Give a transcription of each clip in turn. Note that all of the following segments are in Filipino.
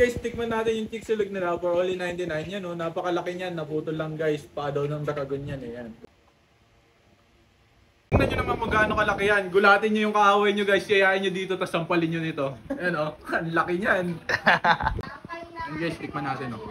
Guys, tikman natin yung chick silog nila for only 99. Yan o, napakalaki niyan. Naputol lang guys. Paa daw ng dragon yan eh. Yan. Tingnan nyo naman kung gaano kalaki yan. Gulatin nyo yung kaaway nyo guys. Yayain nyo dito, tapos sampalin nyo nito. Yan o, ang laki niyan. Yan guys, tikman natin o.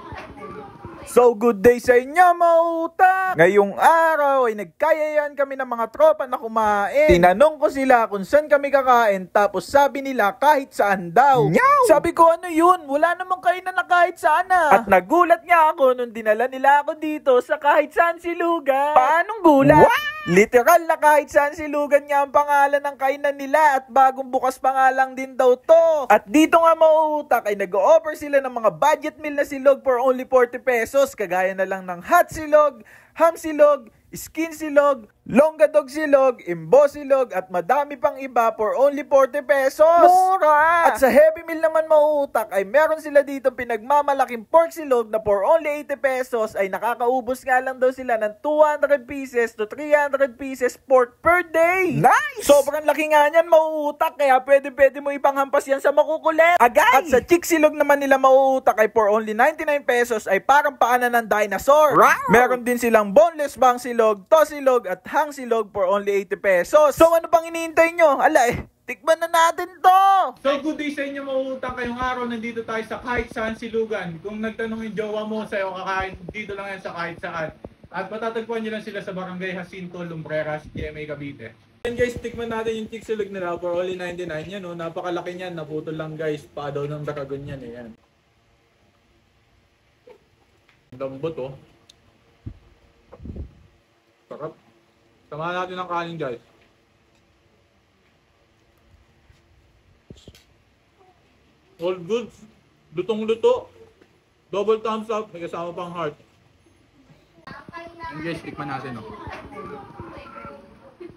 So good day sa inyo mga utak! Ngayong araw ay nagkayayan kami ng mga tropa na kumain. Tinanong ko sila kung saan kami kakain, tapos sabi nila kahit saan daw. Nyaw! Sabi ko ano yun? Wala namang kainan na kahit saan ah. At nagulat nga ako nung dinala nila ako dito sa kahit saan silugan. Paanong gulat? What? Literal na kahit saan silugan nga ang pangalan ng kainan nila at bagong bukas pa nga lang din daw to. At dito nga mga utak ay nag-o-offer sila ng mga budget meal na silog for only 40 pesos. Kagaya na lang ng hot silog, ham silog, skin silog, longga dog silog, imbo silog, at madami pang iba for only 40 pesos. Mura! At sa heavy meal naman mauutak ay meron sila dito pinagmamalaking pork silog na for only 80 pesos ay nakakaubos nga lang daw sila ng 200 pieces to 300 pieces pork per day. Nice! Sobrang laki nga niyan mauutak kaya pwede mo ipanghampas yan sa makukulit. Agay! At sa chick silog naman nila mauutak ay for only 99 pesos ay parang paanan ng dinosaur. Wow! Meron din silang boneless bang silog, to silog, at hang silog for only 80 pesos. So ano pang iniintay nyo? Ala tikman na natin to! So good day sa inyo mautang kayong araw. Nandito tayo sa kahit saan silugan. Kung nagtanong yung jowa mo sa'yo kakain, dito lang yan sa kahit saan. At matatagpuan nyo lang sila sa Barangay Jacinto, Lumbreras, GMA Cavite. And guys, tikman natin yung chick silog nila for only 99. Yan o, napakalaki niyan. Naputol lang guys. Paa daw ng dragon yan eh. Yan. Lambot oh. Sarap. Samahan natin ng kanin guys. All goods. Lutong-luto. Double thumbs up. May kasama pang heart. And guys, tikman natin oh.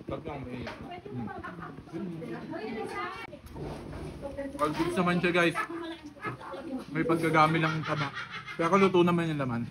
Pagkang may... All goods naman siya guys. May pagkagami lang yung taba. Pero luto naman yung laman.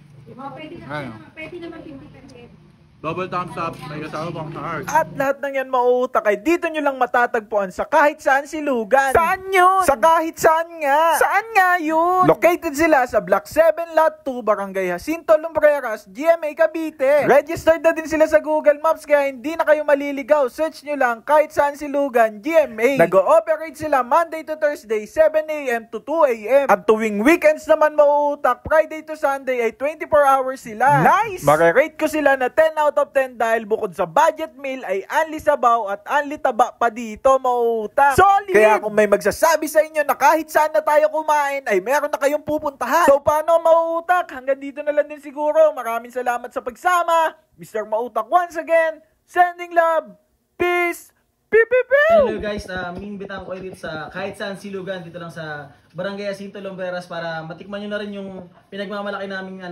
Ayun. Pwede naman 50%. Double thumbs up, may kasama pang heart. At lahat ng yan mauutak ay dito nyo lang matatagpuan sa kahit saan silugan. Saan yun? Sa kahit saan nga. Saan nga yun? Located sila sa Block 7 Lot 2, Barangay Jacinto, Lumbreras, GMA Cavite. Registered na din sila sa Google Maps kaya hindi na kayo maliligaw. Search nyo lang kahit saan silugan, GMA. Nag-ooperate sila Monday to Thursday, 7 AM to 2 AM. At tuwing weekends naman mauutak, Friday to Sunday ay 24 hours sila. Nice! Mare-rate ko sila na 10 out of 10 dahil bukod sa budget meal ay unli sabaw at unli taba pa dito mauutak. Solid! Kaya kung may magsasabi sa inyo na kahit saan na tayo kumain ay meron na kayong pupuntahan. So paano mauutak? Hanggang dito na lang din siguro. Maraming salamat sa pagsama. Mr. Mautak once again. Sending love. Peace. Hello guys, minimbitan ko dito sa kahit saan silugan dito lang sa Barangay Jacinto, Lumbreras para matikman nyo na rin yung pinagmamalaki naming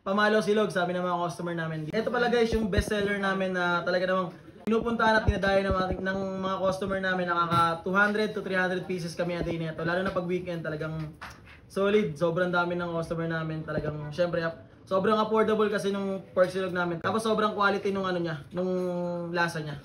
pamalo silog, sabi ng mga customer namin. Ito pala guys yung best seller namin na talaga namang pinupuntahan at tinadayo ng mga customer namin. Nakaka 200 to 300 pieces kami a day nito. Lalo na pag weekend talagang solid. Sobrang dami ng customer namin. Talagang syempre sobrang affordable kasi nung pork silog namin. Tapos sobrang quality nung nung lasa niya.